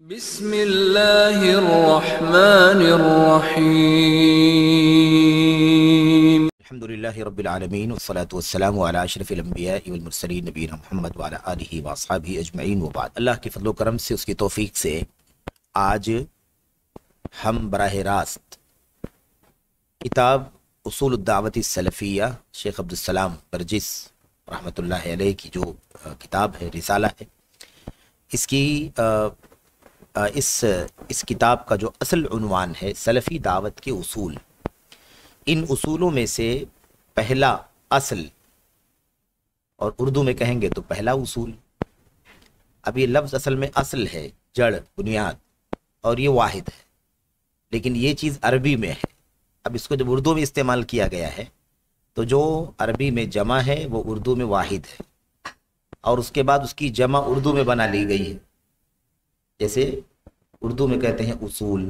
بسم اللہ الرحمن الرحیم الحمدللہ رب العالمین والصلاة والسلام علی اشرف الانبیاء والمرسلین نبینا محمد وعلی آلہ واصحابہ اجمعین وبعد۔ اللہ کے فضل و کرم سے، اس کی توفیق سے آج ہم براہ راست کتاب اصول الدعوت السلفیہ شیخ عبدالسلام برجس رحمۃ اللہ علیہ کی جو کتاب ہے، رسالہ ہے، اس کتاب کا جو اصل عنوان ہے سلفی دعوت کے اصول۔ ان اصولوں میں سے پہلا اصل، اور اردو میں کہیں گے تو پہلا اصول، اب یہ لفظ اصل میں اصل ہے، جڑ، بنیاد، اور یہ واحد ہے، لیکن یہ چیز عربی میں ہے۔ اب اس کو جب اردو میں استعمال کیا گیا ہے تو جو عربی میں جمع ہے وہ اردو میں واحد ہے، اور اس کے بعد اس کی جمع اردو میں بنا لی گئی ہے۔ جیسے اردو میں کہتے ہیں اصول،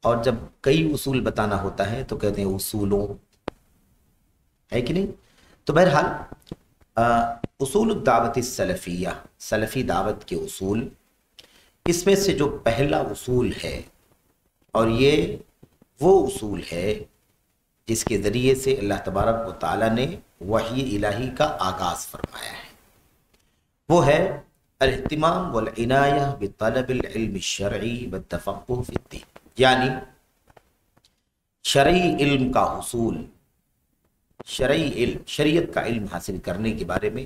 اور جب کئی اصول بتانا ہوتا ہے تو کہتے ہیں اصولوں، ہے کہ نہیں؟ تو بہرحال اصول الدعوت السلفیہ، سلفی دعوت کے اصول، اس میں سے جو پہلا اصول ہے، اور یہ وہ اصول ہے جس کے ذریعے سے اللہ تبارک و تعالی نے وحی الہی کا آغاز فرمایا ہے، وہ ہے الاہتمام والعنایہ بطلب العلم الشرعی والتفقہ فی الدین، یعنی شرعی علم کا حصول، شرعی علم، شریعت کا علم حاصل کرنے کے بارے میں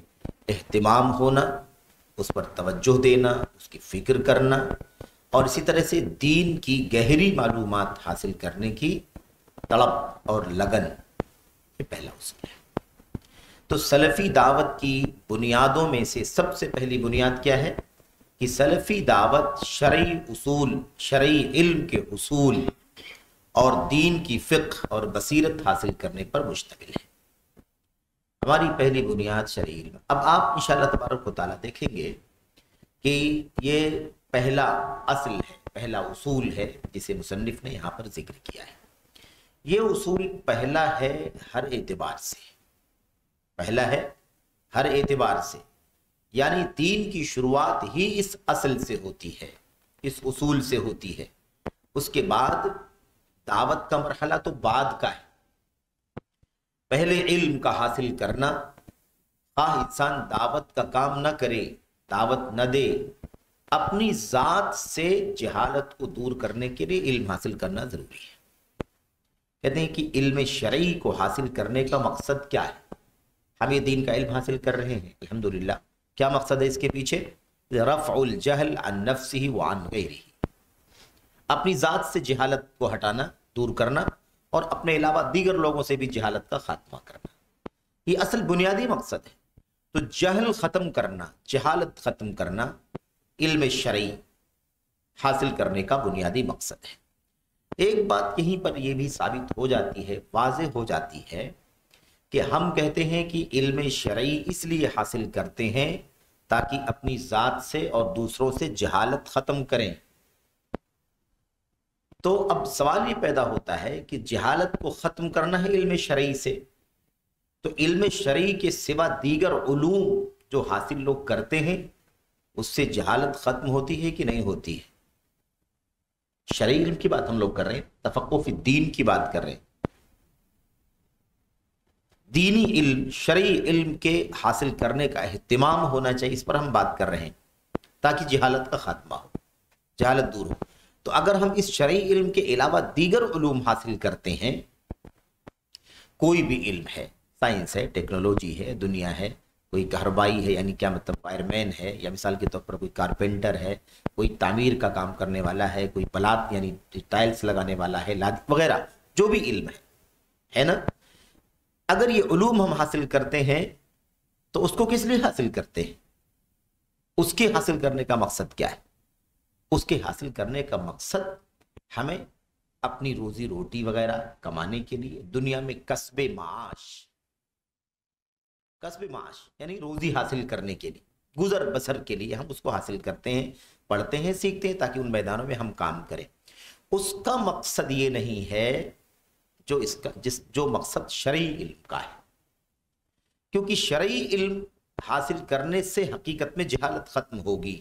اہتمام ہونا، اس پر توجہ دینا، اس کی فکر کرنا، اور اسی طرح سے دین کی گہری معلومات حاصل کرنے کی طلب اور لگن، یہ پہلا اصول ہے۔ تو سلفی دعوت کی بنیادوں میں سے سب سے پہلی بنیاد کیا ہے کہ سلفی دعوت شرعی اصول، شرعی علم کے اصول اور دین کی فقہ اور بصیرت حاصل کرنے پر مشتمل ہے۔ ہماری پہلی بنیاد شرعی علم۔ اب آپ انشاءاللہ تبارک و تعالیٰ دیکھیں گے کہ یہ پہلا اصل ہے، پہلا اصول ہے جسے مصنف نے یہاں پر ذکر کیا ہے۔ یہ اصول پہلا ہے ہر اعتبار سے، پہلا ہے ہر اعتبار سے، یعنی دین کی شروعات ہی اس اصل سے ہوتی ہے، اس اصول سے ہوتی ہے۔ اس کے بعد دعوت کا مرحلہ تو بعد کا ہے۔ پہلے علم کا حاصل کرنا، خواہ انسان دعوت کا کام نہ کرے، دعوت نہ دے، اپنی ذات سے جہالت کو دور کرنے کے لیے علم حاصل کرنا ضروری ہے۔ کہتے ہیں کہ علم شرعی کو حاصل کرنے کا مقصد کیا ہے؟ ہم یہ دین کا علم حاصل کر رہے ہیں الحمدللہ، کیا مقصد ہے اس کے پیچھے؟ رفع الجہل عن نفسہ وعن غیرہ، اپنی ذات سے جہالت کو ہٹانا، دور کرنا، اور اپنے علاوہ دیگر لوگوں سے بھی جہالت کا خاتمہ کرنا، یہ اصل بنیادی مقصد ہے۔ تو جہل ختم کرنا، جہالت ختم کرنا علم شرعی حاصل کرنے کا بنیادی مقصد ہے۔ ایک بات یہیں پر یہ بھی ثابت ہو جاتی ہے، واضح ہو جاتی ہے کہ ہم کہتے ہیں کہ علم شرعی اس لیے حاصل کرتے ہیں تاکہ اپنی ذات سے اور دوسروں سے جہالت ختم کریں۔ تو اب سوال یہ پیدا ہوتا ہے کہ جہالت کو ختم کرنا ہے علم شرعی سے، تو علم شرعی کے سوا دیگر علوم جو حاصل لوگ کرتے ہیں اس سے جہالت ختم ہوتی ہے کہ نہیں ہوتی ہے؟ شرعی علم کی بات ہم لوگ کر رہے ہیں، تفقہ فی الدین کی بات کر رہے ہیں۔ دینی علم، شرعی علم کے حاصل کرنے کا اہتمام ہونا چاہیے، اس پر ہم بات کر رہے ہیں تاکہ جہالت کا خاتمہ ہو، جہالت دور ہو۔ تو اگر ہم اس شرعی علم کے علاوہ دیگر علوم حاصل کرتے ہیں، کوئی بھی علم ہے، سائنس ہے، ٹیکنالوجی ہے، دنیا ہے، کوئی کہربائی ہے، یعنی کیا مطلب وائر مین ہے، یا مثال کے طور پر کوئی کارپینٹر ہے، کوئی تعمیر کا کام کرنے والا ہے، کوئی پلات یعنی ٹائلز لگانے والا ہے، وغیرہ جو بھی علم ہے نا، اگر یہ علوم ہم حاصل کرتے ہیں تو اس کو کس لیے حاصل کرتے ہیں؟ اس کے حاصل کرنے کا مقصد کیا ہے؟ اس کے حاصل کرنے کا مقصد ہمیں اپنی روزی روٹی وغیرہ کمانے کے لیے، دنیا میں کسب معاش یعنی روزی حاصل کرنے کے لیے، گزر بسر کے لیے ہم اس کو حاصل کرتے ہیں، پڑھتے ہیں، سیکھتے ہیں تاکہ ان میدانوں میں ہم کام کریں۔ اس کا مقصد یہ نہیں ہے جو مقصد شرعی علم کا ہے، کیونکہ شرعی علم حاصل کرنے سے حقیقت میں جہالت ختم ہوگی،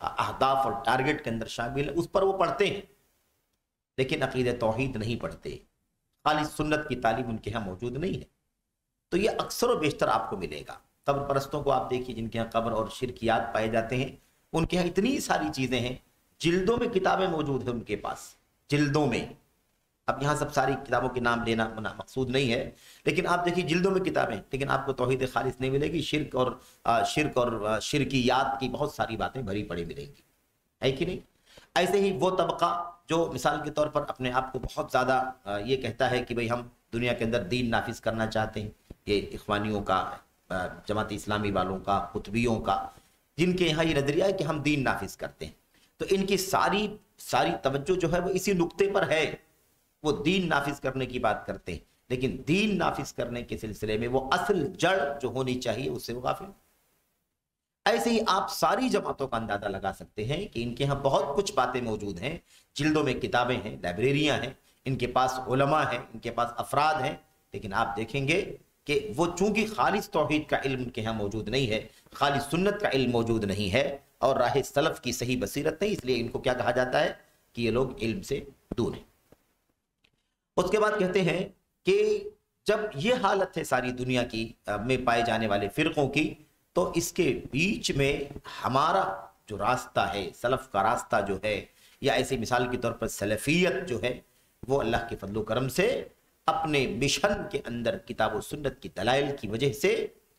اہداف اور ٹارگٹ کے اندر شامل ہے، اس پر وہ پڑھتے ہیں، لیکن عقیدہ توحید نہیں پڑھتے، خالص سنت کی تعلیم ان کے ہاں موجود نہیں ہے۔ تو یہ اکثر و بیشتر آپ کو ملے گا۔ قبر پرستوں کو آپ دیکھیے جن کے ہاں قبر اور شرکیات پائے جاتے ہیں، ان کے ہاں اتنی ساری چیزیں ہیں، جلدوں میں کتابیں موجود ہیں ان کے پاس، جلدوں میں۔ اب یہاں سب ساری کتابوں کے نام لینا مقصود نہیں ہے، لیکن آپ دیکھیے جلدوں میں کتابیں، لیکن آپ کو توحید خالص نہیں ملے گی، شرک اور شرکیات کی بہت ساری باتیں بھری پڑی ملیں گی، ہے کہ نہیں؟ ایسے ہی وہ طبقہ جو مثال کے طور پر اپنے آپ کو بہت زیادہ یہ کہتا ہے کہ بھئی ہم دنیا کے اندر دین نافذ کرنا چاہتے ہیں، یہ اخوانیوں کا، جماعت اسلامی والوں کا، قطبیوں کا، جن کے یہاں یہ نظریہ ہے کہ ہم دین نافذ کرتے ہیں، تو ان کی ساری توجہ جو ہے وہ اسی نقطے پر ہے، وہ دین نافذ کرنے کی بات کرتے ہیں، لیکن دین نافذ کرنے کے سلسلے میں وہ اصل جڑ جو ہونی چاہیے اس سے وہ غافل۔ ایسے ہی آپ ساری جماعتوں کا اندازہ لگا سکتے ہیں کہ ان کے ہاں بہت کچھ باتیں موجود ہیں، جلدوں میں کتابیں ہیں، لائبریریاں ہیں، ان کے پاس علماء ہیں، ان کے پاس افراد ہیں، لیکن آپ دیکھیں گے کہ وہ چونکہ خالص توحید کا علم ان کے ہاں موجود نہیں ہے، خالص سنت کا علم موجود نہیں ہے، اور راہ سلف کی صحیح بصیرت نہیں، اس لیے ان کو کیا کہا جاتا ہے کہ یہ لوگ علم سے دور ہیں۔ اس کے بعد کہتے ہیں کہ جب یہ حالت ہے ساری دنیا کی میں پائے جانے والے فرقوں کی، تو اس کے بیچ میں ہمارا جو راستہ ہے، سلف کا راستہ جو ہے، یا ایسے مثال کے طور پر سلفیت جو ہے، وہ اللہ کے فضل و کرم سے اپنے مشن کے اندر کتاب و سنت کی دلائل کی وجہ سے،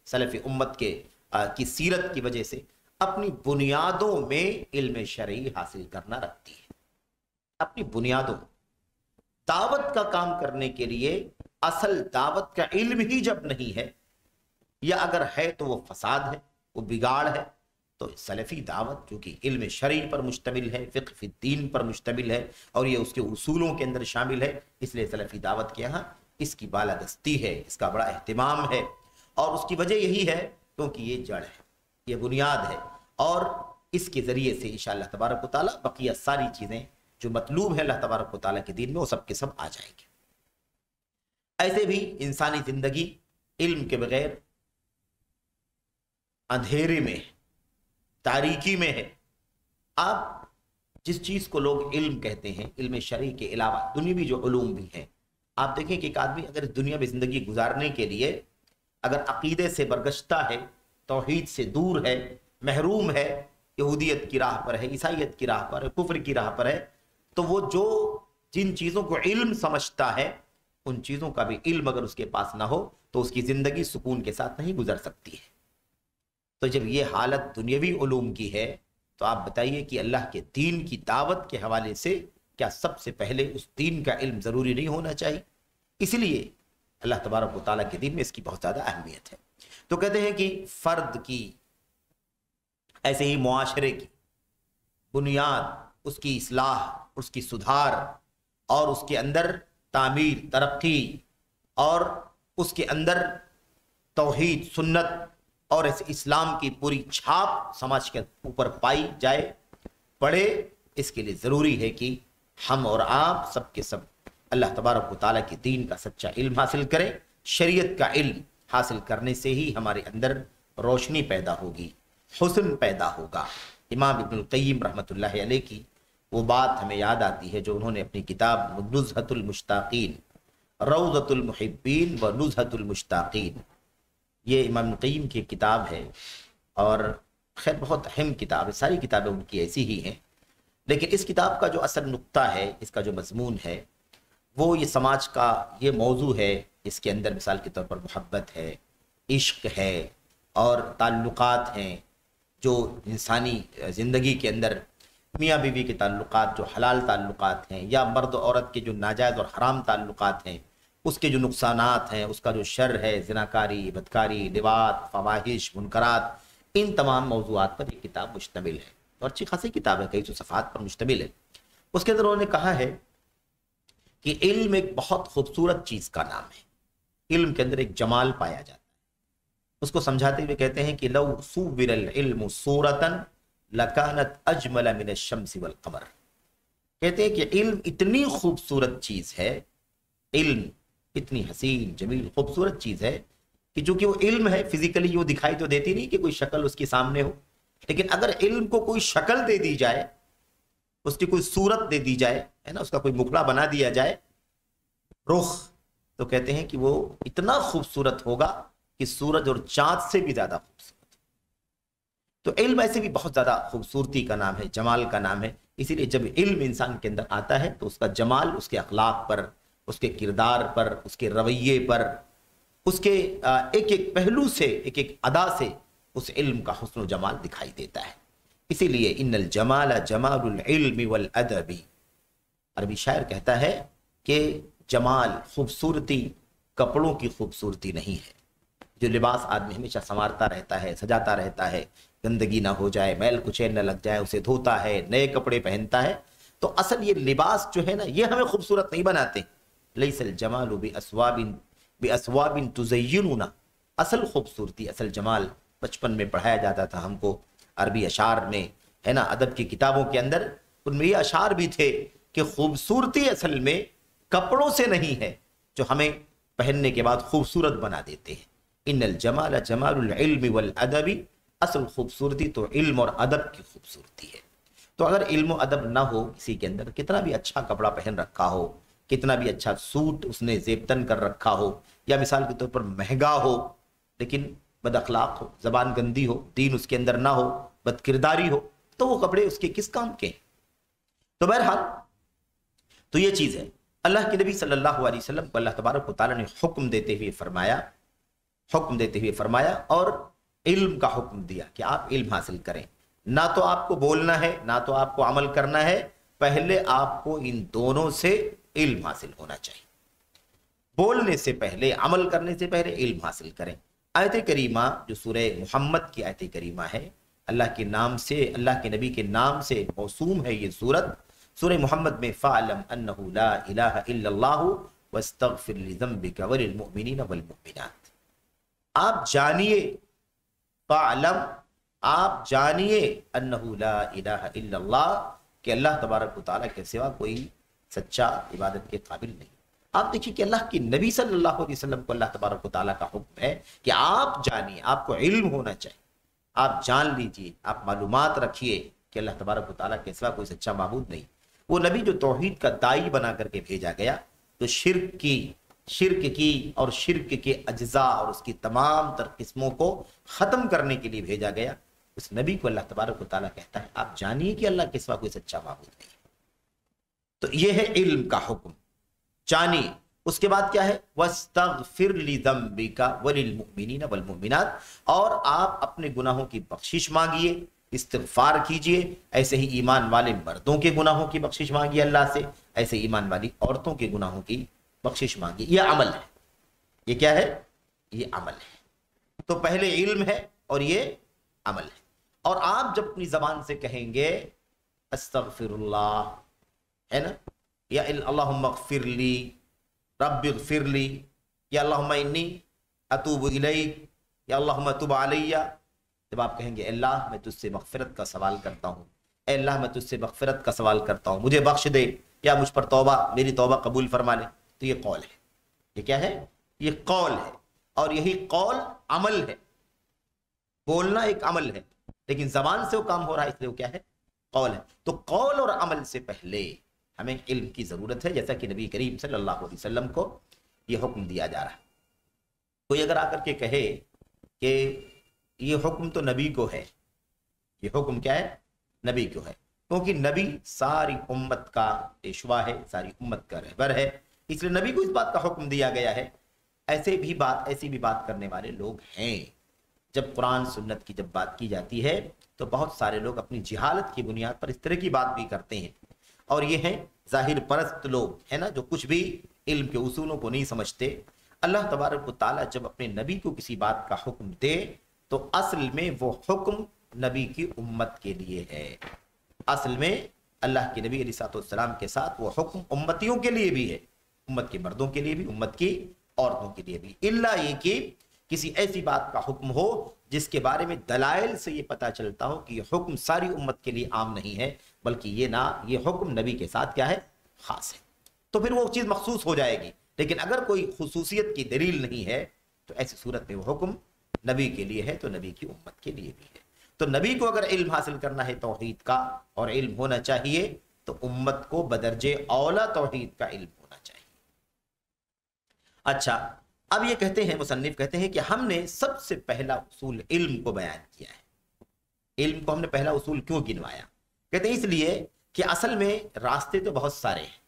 سلف امت کی سیرت کی وجہ سے اپنی بنیادوں میں علم شرعی حاصل کرنا رکھتی ہے، اپنی بنیادوں۔ دعوت کا کام کرنے کے لیے اصل دعوت کا علم ہی جب نہیں ہے، یا اگر ہے تو وہ فساد ہے، وہ بگاڑ ہے، تو سلفی دعوت جو کہ علم شرعی پر مشتمل ہے، فقہ فی الدین پر مشتمل ہے، اور یہ اس کے اصولوں کے اندر شامل ہے، اس لیے سلفی دعوت کے یہاں اس کی بالادستی ہے، اس کا بڑا اہتمام ہے، اور اس کی وجہ یہی ہے کیونکہ یہ جڑ ہے، یہ بنیاد ہے، اور اس کے ذریعے سے انشاءاللہ تبارک و تعالیٰ بقیہ ساری چیزیں جو مطلوب ہے اللہ تبارک و تعالیٰ کے دین میں وہ سب کے سب آ جائیں گے۔ ایسے بھی انسانی زندگی علم کے بغیر اندھیرے میں، تاریکی میں ہے۔ آپ جس چیز کو لوگ علم کہتے ہیں، علم شرعی کے علاوہ دنیاوی جو علوم بھی ہیں، آپ دیکھیں کہ ایک آدمی اگر اس دنیا میں زندگی گزارنے کے لیے اگر عقیدے سے برگشتہ ہے، توحید سے دور ہے، محروم ہے، یہودیت کی راہ پر ہے، عیسائیت کی راہ پر ہے، کفر کی راہ پر ہے، تو وہ جن چیزوں کو علم سمجھتا ہے، ان چیزوں کا بھی علم اگر اس کے پاس نہ ہو تو اس کی زندگی سکون کے ساتھ نہیں گزر سکتی ہے۔ تو جب یہ حالت دنیاوی علوم کی ہے تو آپ بتائیے کہ اللہ کے دین کی دعوت کے حوالے سے کیا سب سے پہلے اس دین کا علم ضروری نہیں ہونا چاہیے؟ اس لیے اللہ تبارک و تعالیٰ کے دین میں اس کی بہت زیادہ اہمیت ہے۔ تو کہتے ہیں کہ فرد کی، ایسے ہی معاشرے کی بنیاد، اس کی اصلاح، اس کی سدھار، اور اس کے اندر تعمیر، ترقی، اور اس کے اندر توحید، سنت اور اسلام کی پوری چھاپ سماج کے اوپر پائی جائے، پڑے، اس کے لیے ضروری ہے کہ ہم اور آپ سب کے سب اللہ تبارک و تعالیٰ کے دین کا سچا علم حاصل کریں۔ شریعت کا علم حاصل کرنے سے ہی ہمارے اندر روشنی پیدا ہوگی، حسن پیدا ہوگا۔ امام ابن القیم رحمۃ اللہ علیہ کی وہ بات ہمیں یاد آتی ہے جو انہوں نے اپنی کتاب نزہۃ المشتاقین، روضۃ المحبین و نزہۃ المشتاقین، یہ امام القیم کی کتاب ہے، اور خیر بہت اہم کتاب ہے، ساری کتابیں ان کی ایسی ہی ہیں، لیکن اس کتاب کا جو اصل نقطہ ہے، اس کا جو مضمون ہے، وہ یہ سماج کا یہ موضوع ہے۔ اس کے اندر مثال کے طور پر محبت ہے، عشق ہے، اور تعلقات ہیں جو انسانی زندگی کے اندر میاں بیوی کے تعلقات جو حلال تعلقات ہیں، یا مرد و عورت کے جو ناجائز اور حرام تعلقات ہیں، اس کے جو نقصانات ہیں، اس کا جو شر ہے، زناکاری، بدکاری، لواط، فواحش، منکرات، ان تمام موضوعات پر یہ کتاب مشتمل ہے، اور اچھی خاصی کتاب ہے، کئی سو صفحات پر مشتمل ہے۔ اس کے اندر انہوں نے کہا ہے کہ علم ایک بہت خوبصورت چیز کا نام ہے، علم کے اندر ایک جمال پایا جاتا ہے۔ اس کو سمجھاتے ہوئے کہتے ہیں کہ لو صور العلم صورتا لکانت اجمل من الشمس والقمر، کہتے ہیں کہ علم اتنی خوبصورت چیز ہے، علم اتنی حسین، جمیل، خوبصورت چیز ہے کہ چونکہ وہ علم ہے، فزیکلی وہ دکھائی تو دیتی نہیں کہ کوئی شکل اس کے سامنے ہو، لیکن اگر علم کو کوئی شکل دے دی جائے، اس کی کوئی صورت دے دی جائے، ہے نا، اس کا کوئی مکڑا بنا دیا جائے، رخ، تو کہتے ہیں کہ وہ اتنا خوبصورت ہوگا کہ سورج اور چاند سے بھی زیادہ خوبصورت۔ تو علم ایسے بھی بہت زیادہ خوبصورتی کا نام ہے، جمال کا نام ہے۔ اسی لیے جب علم انسان کے اندر آتا ہے تو اس کا جمال اس کے اخلاق پر، اس کے کردار پر، اس کے رویے پر، اس کے ایک ایک پہلو سے، ایک ایک ادا سے اس علم کا حسن و جمال دکھائی دیتا ہے۔ اسی لیے ان الجمال جمال العلم والادب، عربی شاعر کہتا ہے کہ جمال، خوبصورتی کپڑوں کی خوبصورتی نہیں ہے۔ جو لباس آدمی ہمیشہ سنوارتا رہتا ہے، سجاتا رہتا ہے، گندگی نہ ہو جائے، میل کچیل نہ لگ جائے، اسے دھوتا ہے، نئے کپڑے پہنتا ہے، تو اصل یہ لباس جو ہے نا، یہ ہمیں خوبصورت نہیں بناتے۔ لیس الجمال باسواب تزیننا، اصل خوبصورتی، اصل جمال بچپن میں پڑھایا جاتا تھا ہم کو عربی اشعار میں، ہے نا، ادب کی کتابوں کے اندر، ان میں یہ اشعار بھی تھے کہ خوبصورتی اصل میں کپڑوں سے نہیں ہے جو ہمیں پہننے کے بعد خوبصورت بنا دیتے ہیں۔ ان الجمال جمال العلم والادب، اصل خوبصورتی تو علم اور ادب کی خوبصورتی ہے۔ تو اگر علم و ادب نہ ہو کسی کے اندر، کتنا بھی اچھا کپڑا پہن رکھا ہو، کتنا بھی اچھا سوٹ اس نے زیبتن کر رکھا ہو، یا مثال کے طور پر مہنگا ہو، لیکن بد اخلاق ہو، زبان گندی ہو، دین اس کے اندر نہ ہو، بد کرداری ہو، تو وہ کپڑے اس کے کس کام کے ہیں؟ تو بہرحال تو یہ چیز ہے۔ اللہ کے نبی صلی اللہ علیہ وسلم کو اللہ تبارک و تعالیٰ نے حکم دیتے ہوئے فرمایا اور علم کا حکم دیا کہ آپ علم حاصل کریں۔ نہ تو آپ کو بولنا ہے، نہ تو آپ کو عمل کرنا ہے، پہلے آپ کو ان دونوں سے علم حاصل ہونا چاہیے۔ بولنے سے پہلے، عمل کرنے سے پہلے علم حاصل کریں۔ آیت کریمہ جو سورہ محمد کی آیت کریمہ ہے، اللہ کے نام سے، اللہ کے نبی کے نام سے موسوم ہے یہ سورت۔ سورہ محمد میں فَاعْلَمْ أَنَّهُ لَا إِلَٰهَ إِلَّا اللَّهُ وَاسْتَغْفِرْ لِذَنبِكَ وَلِلْمُؤْمِنِينَ وَالْمُؤْمِنَاتِ۔ آپ جانیے، فَاعْلَمْ، آپ جانیے، أَنَّهُ لَا إِلَٰهَ إِلَّا اللَّهُ، کہ اللہ تبارک و تعالیٰ کے سوا کوئی سچا عبادت کے قابل نہیں۔ آپ دیکھیے کہ اللہ کے نبی صلی اللہ علیہ وسلم کو اللہ تبارک و تعالیٰ کا حکم ہے کہ آپ جانیے، آپ کو علم ہونا چاہیے، آپ جان لیجئے، آپ معلومات رکھیے کہ اللہ تبارک و تعالیٰ کے سوا کوئی سچا معبود نہیں۔ وہ نبی جو توحید کا داعی بنا کر کے بھیجا گیا، تو شرک کی اور شرک کے اجزاء اور اس کی تمام تر قسموں کو ختم کرنے کے لیے بھیجا گیا، اس نبی کو اللہ تبارک و تعالیٰ کہتا ہے آپ جانیے کہ اللہ کے سوا کوئی سچا معبود نہیں۔ تو یہ ہے علم کا حکم، جانیے۔ اس کے بعد کیا ہے؟ وَاسْتَغْفِرْ لِذَنبِكَ وَلِلْمُؤْمِنِينَ وَالْمُؤْمِنَاتِ، اور آپ اپنے گناہوں کی بخشش مانگیے، استغفار کیجئے۔ ایسے ہی ایمان والے مردوں کے گناہوں کی بخشش مانگیے اللہ سے، ایسے ایمان والی عورتوں کے گناہوں کی بخشش مانگیے۔ یہ عمل ہے، یہ کیا ہے؟ یہ عمل ہے۔ تو پہلے علم ہے اور یہ عمل ہے۔ اور آپ جب اپنی زبان سے کہیں گے استغفر اللہ، ہے نا، یا اللہم اغفر لی، رب اغفر لی، یا اللہم انی اتوب الیک، یا اللہم تب علی، جب آپ کہیں گے اللہ میں تجھ سے مغفرت کا سوال کرتا ہوں، اے اللہ میں تجھ سے مغفرت کا سوال کرتا ہوں، مجھے بخش دے، یا مجھ پر توبہ، میری توبہ قبول فرما لے، تو یہ قول ہے۔ یہ کیا ہے؟ یہ قول ہے، اور یہی قول عمل ہے۔ بولنا ایک عمل ہے، لیکن زبان سے وہ کام ہو رہا ہے، اس لیے وہ کیا ہے؟ قول ہے۔ تو قول اور عمل سے پہلے ہمیں علم کی ضرورت ہے، جیسا کہ نبی کریم صلی اللہ علیہ وسلم کو یہ حکم دیا جا رہا ہے۔ کوئی اگر آ کر کے کہے کہ یہ حکم تو نبی کو ہے، یہ حکم کیا ہے؟ نبی کو ہے، کیونکہ نبی ساری امت کا پیشوا ہے، ساری امت کا رہبر ہے، اس لیے نبی کو اس بات کا حکم دیا گیا ہے۔ ایسی بھی بات کرنے والے لوگ ہیں۔ جب قرآن سنت کی جب بات کی جاتی ہے تو بہت سارے لوگ اپنی جہالت کی بنیاد پر اس طرح کی بات بھی کرتے ہیں، اور یہ ہیں ظاہر پرست لوگ، ہے نا، جو کچھ بھی علم کے اصولوں کو نہیں سمجھتے۔ اللہ تبارک و تعالیٰ جب اپنے نبی کو کسی بات کا حکم دے تو اصل میں وہ حکم نبی کی امت کے لیے ہے۔ اصل میں اللہ کے نبی علیہ السلام کے ساتھ وہ حکم امتیوں کے لیے بھی ہے، امت کے مردوں کے لیے بھی، امت کی عورتوں کے لیے بھی، الا یہ کہ کسی ایسی بات کا حکم ہو جس کے بارے میں دلائل سے یہ پتا چلتا ہو کہ یہ حکم ساری امت کے لیے عام نہیں ہے، بلکہ یہ حکم نبی کے ساتھ کیا ہے؟ خاص ہے، تو پھر وہ چیز مخصوص ہو جائے گی۔ لیکن اگر کوئی خصوصیت کی دلیل نہیں ہے تو ایسی صورت میں وہ حکم نبی کے لیے ہے تو نبی کی امت کے لیے بھی ہے۔ تو نبی کو اگر علم حاصل کرنا ہے توحید کا اور علم ہونا چاہیے تو امت کو بدرجے اولا توحید کا علم ہونا چاہیے۔ اچھا، اب یہ کہتے ہیں مصنف کہتے ہیں کہ ہم نے سب سے پہلا اصول علم کو بیان کیا ہے۔ علم کو ہم نے پہلا اصول کیوں گنوایا؟ کہتے ہیں اس لیے کہ اصل میں راستے تو بہت سارے ہیں،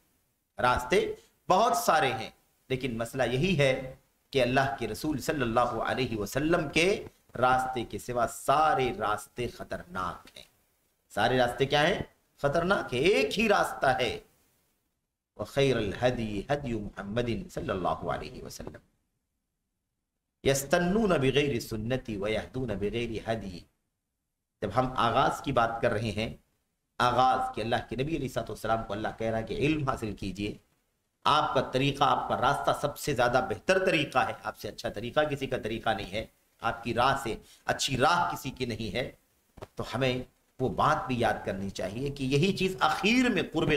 راستے بہت سارے ہیں، لیکن مسئلہ یہی ہے کہ اللہ کے رسول صلی اللہ علیہ وسلم کے راستے کے سوا سارے راستے خطرناک ہیں۔ سارے راستے کیا ہیں؟ خطرناک ہے۔ ایک ہی راستہ ہے، وخیر الہدی ہدی محمد صلی اللہ علیہ وسلم یستنون بغیر سنتی ویہدون بغیر ہدی۔ جب ہم آغاز کی بات کر رہے ہیں، آغاز کہ اللہ کے نبی علیہ السلام کو اللہ کہہ رہا ہے کہ علم حاصل کیجئے، آپ کا طریقہ، آپ کا راستہ سب سے زیادہ بہتر طریقہ ہے، آپ سے اچھا طریقہ کسی کا طریقہ نہیں ہے، آپ کی راہ سے اچھی راہ کسی کی نہیں ہے، تو ہمیں وہ بات بھی یاد کرنی چاہیے کہ یہی چیز اخیر میں قرب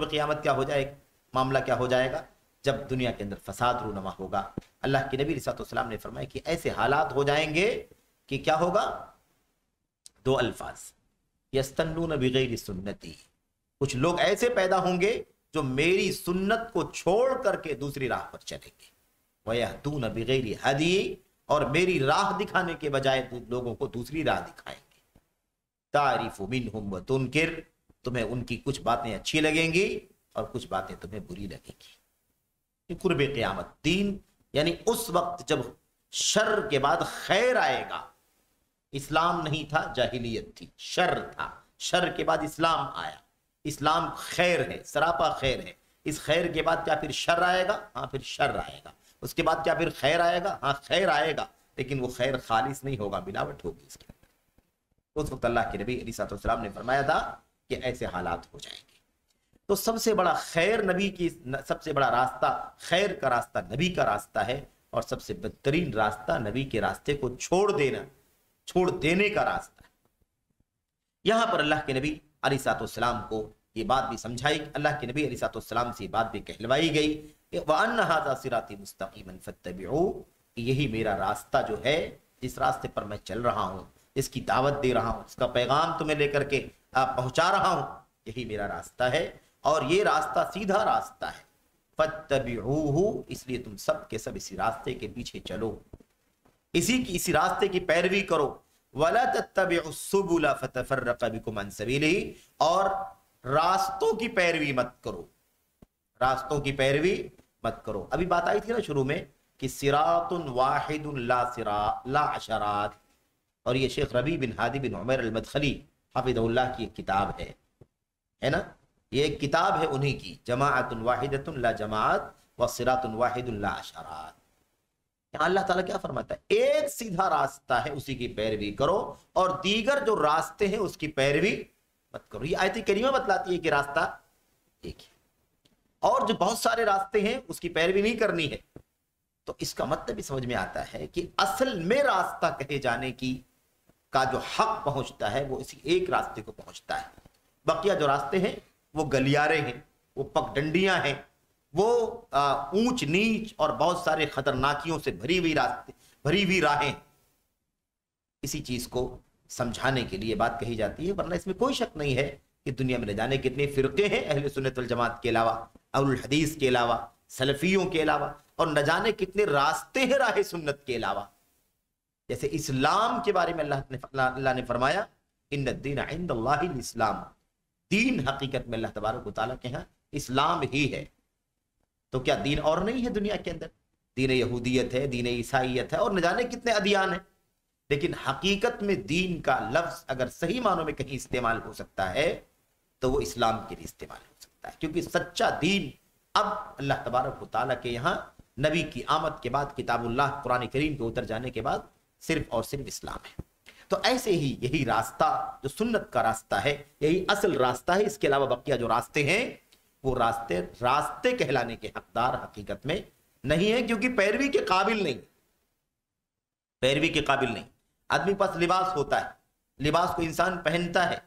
قیامت کیا ہو جائے، معاملہ کیا ہو جائے گا؟ جب دنیا کے اندر فساد رونما ہوگا، اللہ کے نبی علیہ السلام نے فرمایا کہ ایسے حالات ہو جائیں گے کہ کیا ہوگا؟ دو الفاظ، یستنون بغیر سنتی، کچھ لوگ ایسے پیدا ہوں گے جو میری سنت کو چھوڑ کر کے دوسری راہ پر چلیں گے، وَيَهْدُونَ بِغَيْرِ هَدِيٍ، اور میری راہ دکھانے کے بجائے لوگوں کو دوسری راہ دکھائیں گے۔ تَعْرِفُ مِنْهُمْ وَتُنْكِرُ، تمہیں ان کی کچھ باتیں اچھی لگیں گی اور کچھ باتیں تمہیں بری لگیں گی۔ یہ قرب قیامت، دین یعنی اس وقت جب شر کے بعد خیر آئے گا۔ اسلام نہیں تھا، جاہلیت تھی، شر تھا، شر کے بعد اسلام آیا، اسلام خیر ہے، سراپا خیر ہے۔ اس خیر کے بعد کیا پھر شر آئے گا؟ ہاں پھر شر آئے گا۔ اس کے بعد کیا پھر خیر آئے گا؟ ہاں خیر آئے گا، لیکن وہ خیر خالص نہیں ہوگا، ملاوٹ ہوگی اس کے اندر۔ اس وقت اللہ کے نبی علیہ السلام نے فرمایا تھا کہ ایسے حالات ہو جائیں گے۔ تو سب سے بڑا خیر نبی کی، سب سے بڑا راستہ، خیر کا راستہ نبی کا راستہ ہے، اور سب سے بدترین راستہ نبی کے راستے کو چھوڑ دینے کا راستہ ہے۔ یہاں پر اللہ کے نبی علیہ السلام کو یہ بات بھی سمجھائی، اللہ کے نبی علیہ السلام سے یہ بات بھی کہلوائی گئی کہ وَأَنَّ هَذَا صِرَاطِي مُسْتَقِيمًا فَاتَّبِعُوهُ، یہی میرا راستہ جو ہے، جس راستے پر میں چل رہا ہوں، اس کی دعوت دے رہا ہوں، اس کا پیغام تمہیں لے کر کے پہنچا رہا ہوں، یہی میرا راستہ ہے، اور یہ راستہ سیدھا راستہ ہے۔ فَاتَّبِعُوهُ، اس لیے تم سب کے سب اسی راستے کے پیچھے چلو، اسی راستے کی پیروی کرو۔ وَلَا تَتَّبِعُوا السُّبُلَ فَتَفَرَّقَ بِكُمْ عَنْ سَبِيلِهِ، اور راستوں کی پیروی مت کرو، راستوں کی پیروی مت کرو۔ ابھی بات آئی تھی نا شروع میں کہ صراط واحد لا عشرات، اور یہ شیخ ربیع بن ہادی بن عمر المدخلی حفظہ اللہ کی ایک کتاب ہے نا، یہ ایک کتاب ہے انہی کی، جماعت واحدۃ لا جماعت وصراط واحد لا عشرات۔ یہاں اللہ تعالیٰ کیا فرماتا ہے؟ ایک سیدھا راستہ ہے، اسی کی پیروی کرو، اور دیگر جو راستے ہیں اس کی پیروی مت کرو۔ یہ آیت کریمہ بتلاتی ہے کہ راستہ ایک ہے، اور جو بہت سارے راستے ہیں اس کی پیروی نہیں کرنی ہے۔ تو اس کا مطلب بھی سمجھ میں آتا ہے کہ اصل میں راستہ کہے جانے کی کا جو حق پہنچتا ہے وہ اسی ایک راستے کو پہنچتا ہے۔ بقیہ جو راستے ہیں وہ گلیارے ہیں، وہ پگ ڈنڈیاں ہیں، وہ اونچ نیچ اور بہت سارے خطرناکیوں سے بھری ہوئی راہیں۔ اسی چیز کو سمجھانے کے لیے بات کہی جاتی ہے، ورنہ اس میں کوئی شک نہیں ہے کہ دنیا میں نہ جانے کتنے فرقے ہیں، اہل سنت والجماعت کے علاوہ، اہل الحدیث کے علاوہ، سلفیوں کے علاوہ، اور نہ جانے کتنے راستے ہیں راہ سنت کے علاوہ۔ جیسے اسلام کے بارے میں اللہ نے فرمایا ان الدین عند اللہ الاسلام، دین حقیقت میں اللہ تبارک و تعالیٰ کے ہاں اسلام ہی ہے۔ تو کیا دین اور نہیں ہے دنیا کے اندر؟ دین یہودیت ہے، دین عیسائیت ہے، اور نہ جانے کتنے ادیان ہیں، لیکن حقیقت میں دین کا لفظ اگر صحیح معنوں میں کہیں استعمال ہو سکتا ہے تو وہ اسلام کے لیے استعمال ہو سکتا ہے، کیونکہ سچا دین اب اللہ تبارک و تعالیٰ کے یہاں نبی کی آمد کے بعد، کتاب اللہ قرآن کریم کے اتر جانے کے بعد صرف اور صرف اسلام ہے۔ تو ایسے ہی یہی راستہ جو سنت کا راستہ ہے، یہی اصل راستہ ہے۔ اس کے علاوہ بقیہ جو راستے ہیں وہ راستے کہلانے کے حقدار حقیقت میں نہیں ہے، کیونکہ پیروی کے قابل نہیں، پیروی کے قابل نہیں۔ آدمی پاس لباس ہوتا ہے، لباس کو انسان پہنتا ہے،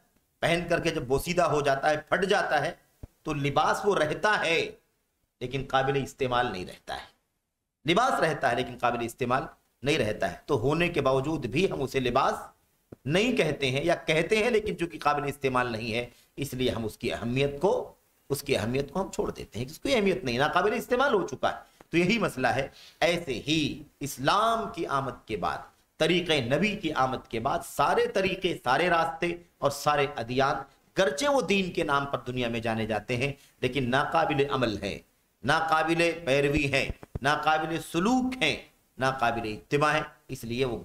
پہن کر کے جب بوسیدہ ہو جاتا ہے، پھٹ جاتا ہے، تو لباس وہ رہتا ہے لیکن قابل استعمال نہیں رہتا ہے۔ لباس رہتا ہے لیکن قابل استعمال نہیں رہتا ہے، تو ہونے کے باوجود بھی ہم اسے لباس نہیں کہتے ہیں یا کہتے ہیں لیکن چونکہ قابل استعمال نہیں ہے اس لیے ہم اس کی اہمیت کو ہم چھوڑ دیتے ہیں کہ اس کی اہمیت نہیں، ناقابل استعمال ہو چکا ہے۔ تو یہی مسئلہ ہے۔ ایسے ہی اسلام کی آمد کے بعد، طریقہ نبی کی آمد کے بعد سارے طریقے، سارے راستے اور سارے ادیان گرچہ وہ دین کے نام پر دنیا میں جانے جاتے ہیں لیکن ناقابل عمل ہیں، ناقابل پیروی ہیں، ناقابل سلوک ہیں، ناقابل اتباع ہیں۔ اس لیے وہ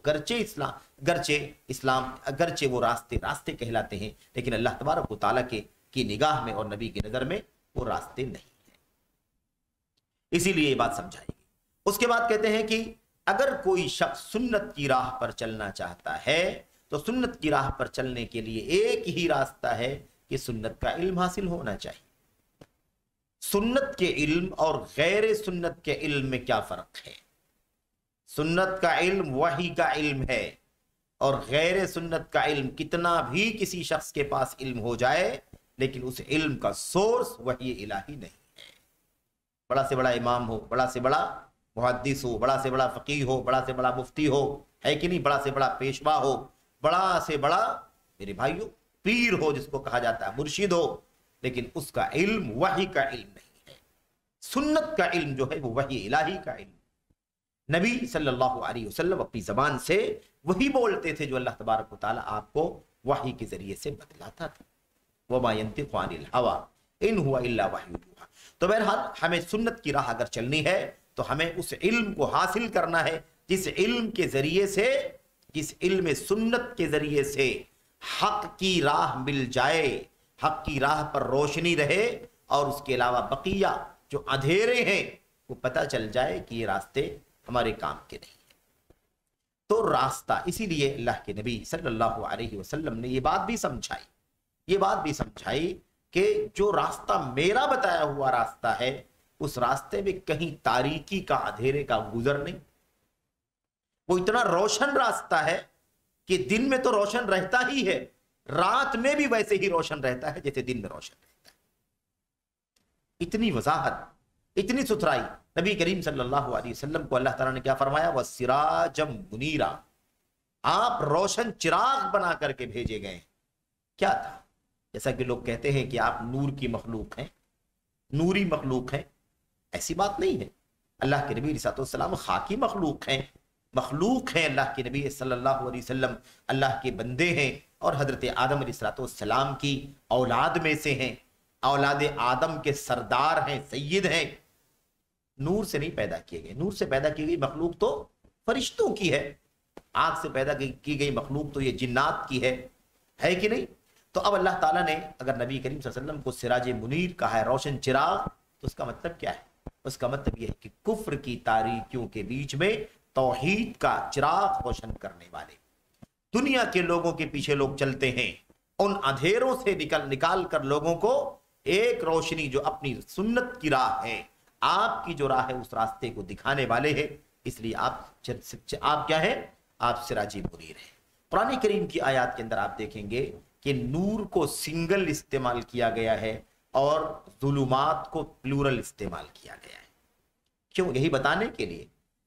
گرچہ وہ راستے کہلاتے ہیں لیکن اللہ تبارک و تعالیٰ کی نگاہ میں اور نبی کی نظر میں وہ راستے نہیں ہیں۔ اسی لیے یہ بات سمجھائے گی۔ اس کے بعد کہتے ہیں کہ اگر کوئی شخص سنت کی راہ پر چلنا چاہتا ہے تو سنت کی راہ پر چلنے کے لیے ایک ہی راستہ ہے کہ سنت کا علم حاصل ہونا چاہیے۔ سنت کے علم اور غیر سنت کے علم میں کیا فرق ہے؟ سنت کا علم وحی کا علم ہے اور غیر سنت کا علم کتنا بھی کسی شخص کے پاس علم ہو جائے لیکن اس علم کا سورس وحی الہی نہیں ہے۔ بڑا سے بڑا امام ہو، بڑا سے بڑا محدث ہو، بڑا سے بڑا فقیہ ہو، بڑا سے بڑا مفتی ہو، ہے کہ نہیں، بڑا سے بڑا پیشوا ہو، بڑا سے بڑا میرے بھائیوں پیر ہو جس کو کہا جاتا ہے، مرشد ہو، لیکن اس کا علم وحی کا علم نہیں ہے۔ سنت کا علم جو ہے وہ وحی الہی کا علم۔ نبی صلی اللہ علیہ وسلم اپنی زبان سے وہی بولتے تھے جو اللہ تبارک و تعالیٰ آپ کو وحی کے ذریعے سے بتلاتا تھا۔ وَمَا يَنطِقُ عَنِ الْهَوَىٰ إِنْ هُوَ إِلَّا وَحْيٌ يُوحَىٰ۔ تو بہرحال ہمیں سنت کی راہ اگر چلنی ہے تو ہمیں اس علم کو حاصل کرنا ہے جس علم کے ذریعے سے، جس علم سنت کے ذریعے سے حق کی راہ مل جائے، حق کی راہ پر روشنی رہے اور اس کے علاوہ بقیہ جو اندھیرے ہیں وہ پتہ چل جائے کہ یہ راستے ہمارے کام کے نہیں ہیں۔ تو راستہ، اسی لیے اللہ کے نبی صلی اللہ علیہ وسلم نے یہ بات بھی سمجھائی کہ جو راستہ میرا بتایا ہوا راستہ ہے اس راستے میں کہیں تاریکی کا، اندھیرے کا گزر نہیں۔ وہ اتنا روشن راستہ ہے کہ دن میں تو روشن رہتا ہی ہے، رات میں بھی ویسے ہی روشن رہتا ہے جیسے دن میں روشن رہتا ہے۔ اتنی وضاحت، اتنی ستھرائی۔ نبی کریم صلی اللہ علیہ وسلم کو اللہ تعالیٰ نے کیا فرمایا؟ وَسِرَاجًا مُنِيرًا، آپ روشن چراغ بنا کر کے بھیجے گئے۔ کیا تھا؟ جیسا کہ لوگ کہتے ہیں کہ آپ نور کی مخلوق ہیں، نوری مخلوق ہیں، ایسی بات نہیں ہے۔ اللہ کے نبی علیہ السلام خاکی مخلوق ہیں، اللہ کے نبی صلی اللہ علیہ وسلم اللہ کے بندے ہیں اور حضرت آدم علیہ السلام کی اولاد میں سے ہیں، اولاد آدم کے سردار ہیں، سید ہیں۔ نور سے نہیں پیدا کیے گئے، نور سے پیدا کی گئی مخلوق تو فرشتوں کی ہے، آگ سے پیدا کی گئی مخلوق تو یہ جنات کی ہے کہ نہیں؟ تو اب اللہ تعالیٰ نے اگر نبی کریم صلی اللہ علیہ وسلم کو سراج منیر کہا ہے، روشن چراغ، تو اس کا مطلب کیا ہے؟ اس کا مطلب یہ ہے کہ کفر کی تاریکیوں کے بیچ میں توحید کا چراغ روشن کرنے والے۔ دنیا کے لوگوں کے پیچھے لوگ چلتے ہیں، ان اندھیروں سے نکال کر لوگوں کو ایک روشنی جو اپنی سنت کی راہ ہے، آپ کی جو راہ ہے اس راستے کو دکھانے والے ہیں۔ اس لیے آپ کیا ہیں؟ آپ سراج منیر ہیں۔ قرآن کریم کی آیات کے اندر آپ دیکھیں گے کہ نور کو سنگل استعمال کیا گیا ہے اور ظلمات کو پلورل استعمال کیا گیا ہے۔ کیوں؟ یہی بتانے کے لیے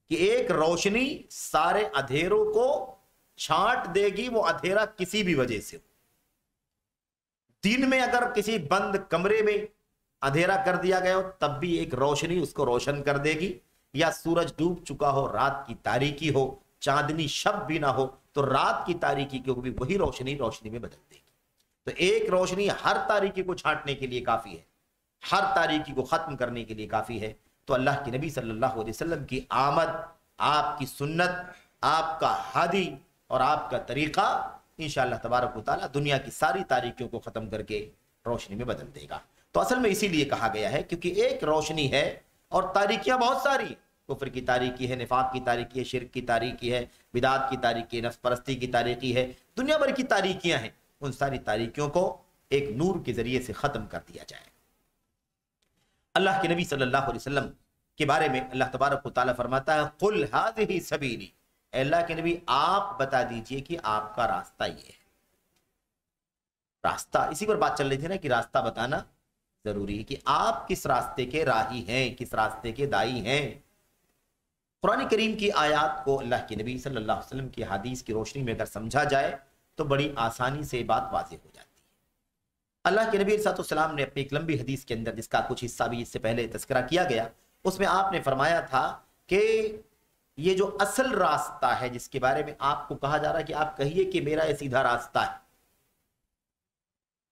کہ ایک روشنی سارے اندھیروں کو چھانٹ دے گی، وہ اندھیرا کسی بھی وجہ سے ہو۔ دن میں اگر کسی بند کمرے میں اندھیرا کر دیا گیا ہو تب بھی ایک روشنی اس کو روشن کر دے گی، یا سورج ڈوب چکا ہو، رات کی تاریکی ہو، چاندنی شب بھی نہ ہو تو رات کی تاریکی کو بھی وہی روشنی میں بدل دے گی۔ تو ایک روشنی ہر تاریکی کو چھانٹنے کے لیے کافی ہے، ہر تاریکی کو ختم کرنے کے لیے کافی ہے۔ تو اللہ کے نبی صلی اللہ علیہ وسلم کی آمد، آپ کی سنت، آپ کا ہادی اور آپ کا طریقہ انشاءاللہ تبارک و تعالیٰ دنیا کی ساری تاریکیوں کو ختم کر کے روشنی میں بدل دے گا۔ تو اصل میں اسی لیے کہا گیا ہے کیونکہ ایک روشنی ہے اور تاریکیاں بہت ساری، کفر کی تاریکی ہے، نفاق کی تاریکی ہے، شرک کی تاریکی ہے، بدعات کی تاریکی ہے، نفس پرستی کی تاریکی ہے، دنیا بھر کی تاریکیاں ہیں۔ ان ساری تاریکیوں کو ایک نور کے ذریعے سے ختم کر دیا جائے۔ اللہ کے نبی صلی اللہ علیہ وسلم کے بارے میں اللہ تبارک و تعالیٰ فرماتا ہے قُلْ هَذِهِ سَبِيلِي، اے اللہ کے نبی آپ بتا دیجئے کہ آپ کا راستہ یہ ہے۔ راستہ، اسی پر بات چل رہی تھی نا کہ راستہ بتانا ضروری ہے کہ آپ کس راستے کے راہی ہیں، کس راستے کے دائی ہیں۔ قرآن کریم کی آیات کو اللہ کے نبی صلی اللہ علیہ وسلم کی حدیث کی روشنی میں اگر سمجھا جائے تو بڑی آسانی سے بات واضح ہو جاتی ہے۔ اللہ کے نبی صلی اللہ علیہ وسلم نے اپنی ایک لمبی حدیث کے اندر، جس کا کچھ حصہ بھی اس سے پہلے تذکرہ کیا گیا، اس میں آپ نے فرمایا تھا کہ یہ جو اصل راستہ ہے جس کے بارے میں آپ کو کہا جا رہا ہے کہ آپ کہیے کہ میرا یہ سیدھا راستہ ہے،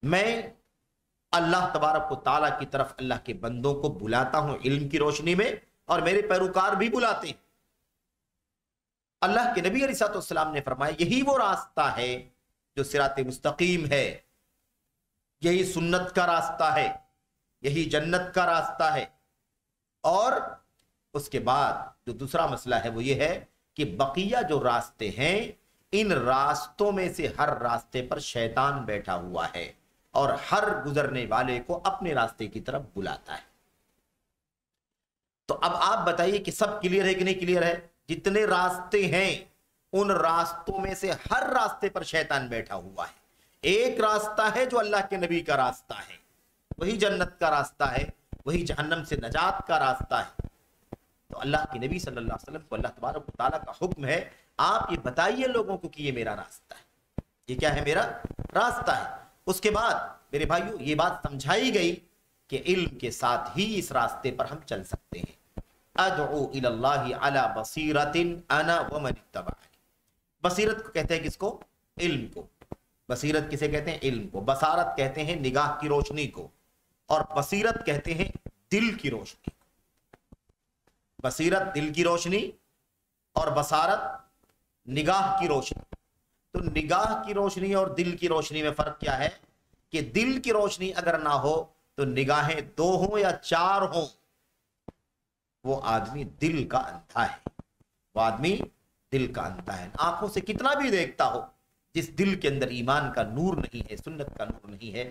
میں اللہ تبارک و تعالیٰ کی طرف اللہ کے بندوں کو بلاتا ہوں علم کی روشنی میں، اور میرے پیروکار بھی بلاتے ہیں۔ اللہ کے نبی علیہ الصلوۃ والسلام نے فرمایا یہی وہ راستہ ہے جو صراط مستقیم ہے، یہی سنت کا راستہ ہے، یہی جنت کا راستہ ہے۔ اور اس کے بعد جو دوسرا مسئلہ ہے وہ یہ ہے کہ بقیہ جو راستے ہیں، ان راستوں میں سے ہر راستے پر شیطان بیٹھا ہوا ہے اور ہر گزرنے والے کو اپنے راستے کی طرف بلاتا ہے۔ تو اب آپ بتائیے کہ سب کلیئر ہے کہ نہیں کلیئر ہے؟ جتنے راستے ہیں ان راستوں میں سے ہر راستے پر شیطان بیٹھا ہوا ہے۔ ایک راستہ ہے جو اللہ کے نبی کا راستہ ہے، وہی جنت کا راستہ ہے، وہی جہنم سے نجات کا راستہ ہے۔ تو اللہ کے نبی صلی اللہ علیہ وسلم کو اللہ تبارک و تعالیٰ کا حکم ہے، آپ یہ بتائیے لوگوں کو کہ یہ میرا راستہ ہے، یہ کیا ہے؟ میرا راستہ ہے۔ اس کے بعد میرے بھائیوں یہ بات سمجھائی گئی کہ علم کے ساتھ ہی اس راستے پر ہم چل سکتے ہیں۔ ادعو الی اللہ علی بصیرۃ انا ومن اتبعنی۔ بصیرت کو کہتے ہیں کس کو؟ علم کو۔ بصیرت کسے کہتے ہیں؟ علم کو۔ بصارت کہتے ہیں نگاہ کی روشنی کو، اور بصیرت کہتے ہیں دل کی روشنی کو۔ بصیرت دل کی روشنی اور بصارت نگاہ کی روشنی۔ تو نگاہ کی روشنی اور دل کی روشنی میں فرق کیا ہے؟ کہ دل کی روشنی اگر نہ ہو تو نگاہیں 2 ہوں یا 4 ہوں، وہ آدمی دل کا اندھا ہے، وہ آدمی دل کا اندھا ہے۔ آنکھوں سے کتنا بھی دیکھتا ہو، جس دل کے اندر ایمان کا نور نہیں ہے، سنت کا نور نہیں ہے،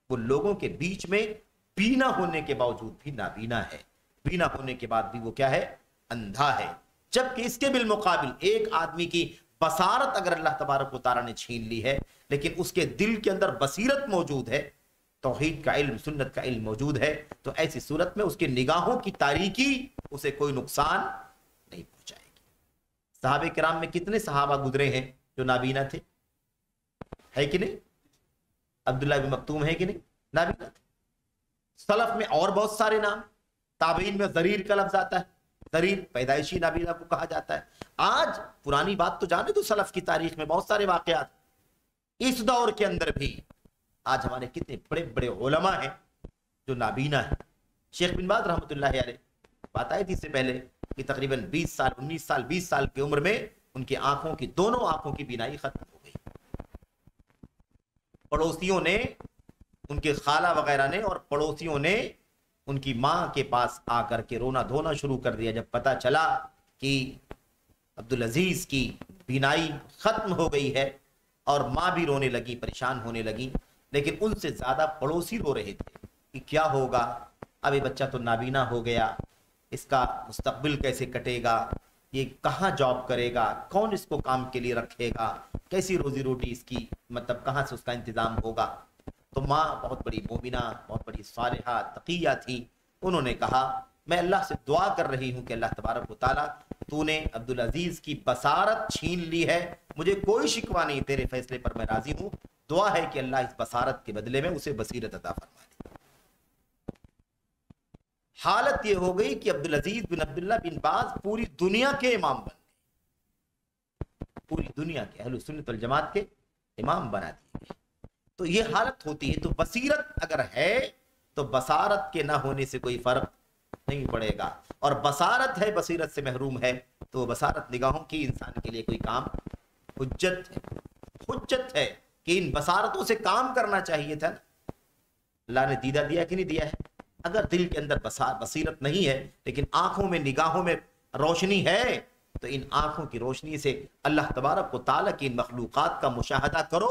وہ لوگوں کے بیچ میں بینا ہونے کے باوجود بھی نابینا ہے، بینا ہونے کے بعد بھی وہ کیا ہے؟ اندھا ہے۔ جبکہ اس کے بالمقابل ایک آدمی کی بصارت اگر اللہ تبارک و تعالیٰ نے چھین لی ہے، لیکن اس کے دل کے اندر بصیرت موجود ہے، توحید کا علم، سنت کا علم موجود ہے، تو ایسی صورت میں اس کے نگاہوں کی تاریکی اسے کوئی نقصان نہیں پہنچائے گی۔ صحابہ کرام میں کتنے صحابہ گزرے ہیں جو نابینا تھے؟ ہے کہ نہیں؟ عبداللہ بن مکتوم ہے کہ نہیں؟ نابینا تھے۔ سلف میں اور بہت سارے نام، تابعین میں ضریر کا لفظ آتا ہے، ضریر پیدائشی نابینا کو کہا جاتا ہے۔ آج پرانی بات تو جانے تو سلف کی تاریخ میں بہت سارے واقعات، اس دور کے اندر بھی آج ہمارے کتنے بڑے بڑے علماء ہیں جو نابینا ہیں۔ شیخ بن باز رحمۃ اللہ علیہ بات آئی تھی اس سے پہلے کہ تقریباً 20 سال 19 سال 20 سال کی عمر میں ان کی آنکھوں کی، دونوں آنکھوں کی بینائی ختم ہو گئی۔ پڑوسیوں نے، ان کے خالہ وغیرہ نے اور پڑوسیوں نے ان کی ماں کے پاس آ کر کے رونا دھونا شروع کر دیا جب پتا چلا کہ عبدالعزیز کی بینائی ختم ہو گئی ہے، اور ماں بھی رونے لگی، پریشان ہونے لگی۔ لیکن ان سے زیادہ پڑوسی رو رہے تھے کہ کیا ہوگا، اب یہ بچہ تو نابینا ہو گیا، اس کا مستقبل کیسے کٹے گا، یہ کہاں جاب کرے گا، کون اس کو کام کے لیے رکھے گا، کیسی روزی روٹی اس کی، مطلب کہاں سے اس کا انتظام ہوگا۔ تو ماں بہت بڑی مومنہ، بہت بڑی صالحہ تقیہ تھی، انہوں نے کہا میں اللہ سے دعا کر رہی ہوں کہ اللہ تبارک و تعالیٰ تو نے عبدالعزیز کی بصارت چھین لی ہے، مجھے کوئی شکوہ نہیں، تیرے فیصلے پر میں راضی ہوں، دعا ہے کہ اللہ اس بصارت کے بدلے میں اسے بصیرت عطا فرما دے۔ حالت یہ ہو گئی کہ عبدالعزیز بن عبداللہ بن باز پوری دنیا کے امام بن گئے، پوری دنیا کے اہل سنت والجماعت کے امام بنا دیے گئے۔ تو یہ حالت ہوتی ہے۔ تو بصیرت اگر ہے تو بصارت کے نہ ہونے سے کوئی فرق نہیں پڑے گا، اور بصارت ہے بصیرت سے محروم ہے تو بصارت نگاہوں کی انسان کے لیے کوئی کام، حجت ہے کہ ان بصارتوں سے کام کرنا چاہیے تھا۔ اللہ نے دیدہ دیا کہ نہیں دیا ہے؟ اگر دل کے اندر بصیرت نہیں ہے لیکن آنکھوں میں، نگاہوں میں روشنی ہے، تو ان آنکھوں کی روشنی سے اللہ تبارک و تعالیٰ کی ان مخلوقات کا مشاہدہ کرو،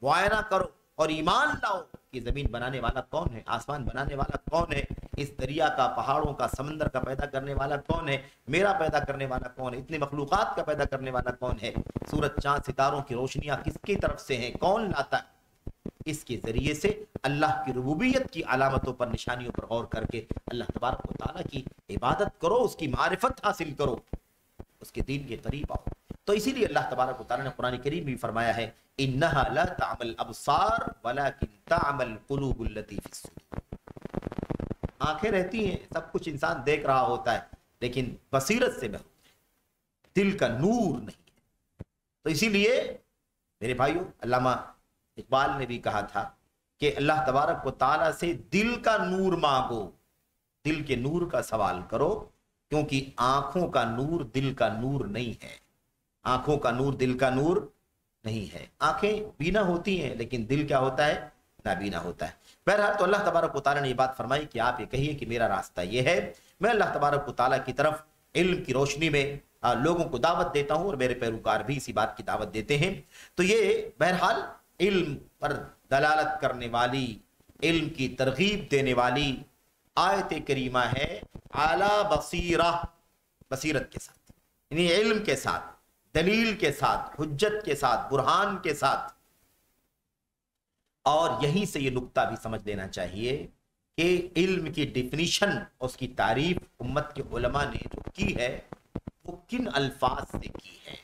معائنہ کرو، اور ایمان لاؤ کہ زمین بنانے والا کون ہے، آسمان بنانے والا کون ہے، اس دریا کا، پہاڑوں کا، سمندر کا پیدا کرنے والا کون ہے، میرا پیدا کرنے والا کون ہے، اتنے مخلوقات کا پیدا کرنے والا کون ہے، سورج چاند ستاروں کی روشنیاں کس کی طرف سے ہیں، کون لاتا ہے۔ اس کے ذریعے سے اللہ کی ربوبیت کی علامتوں پر، نشانیوں پر غور کر کے اللہ تبارک و تعالیٰ کی عبادت کرو، اس کی معرفت حاصل کرو، اس کے دین کے قریب آؤ۔ تو اسی لیے اللہ تبارک و تعالیٰ نے قرآن کریم میں فرمایا ہے انہا لا تعمل ابصار ولکن تعمل قلوب التی فی الصدور، آنکھیں رہتی ہیں، سب کچھ انسان دیکھ رہا ہوتا ہے، لیکن بصیرت سے محروم ہے، دل کا نور نہیں ہے۔ تو اسی لیے میرے بھائیوں، علامہ اقبال نے بھی کہا تھا کہ اللہ تبارک و تعالیٰ سے دل کا نور مانگو، دل کے نور کا سوال کرو، کیونکہ آنکھوں کا نور دل کا نور نہیں ہے، آنکھوں کا نور دل کا نور نہیں ہے۔ آنکھیں بینا ہوتی ہیں لیکن دل کیا ہوتا ہے؟ نابینا ہوتا ہے۔ بہرحال تو اللہ تبارک و تعالیٰ نے یہ بات فرمائی کہ آپ یہ کہیے کہ میرا راستہ یہ ہے، میں اللہ تبارک و تعالیٰ کی طرف علم کی روشنی میں لوگوں کو دعوت دیتا ہوں، اور میرے پیروکار بھی اسی بات کی دعوت دیتے ہیں۔ تو یہ بہرحال علم پر دلالت کرنے والی، علم کی ترغیب دینے والی آیت کریمہ ہے، اعلیٰ بصیرہ، بصیرت کے ساتھ، یعنی علم کے ساتھ، دلیل کے ساتھ، حجت کے ساتھ، برہان کے ساتھ۔ اور یہیں سے یہ نقطہ بھی سمجھ لینا چاہیے کہ علم کی ڈیفینیشن، اس کی تعریف امت کے علماء نے جو کی ہے وہ کن الفاظ سے کی ہے،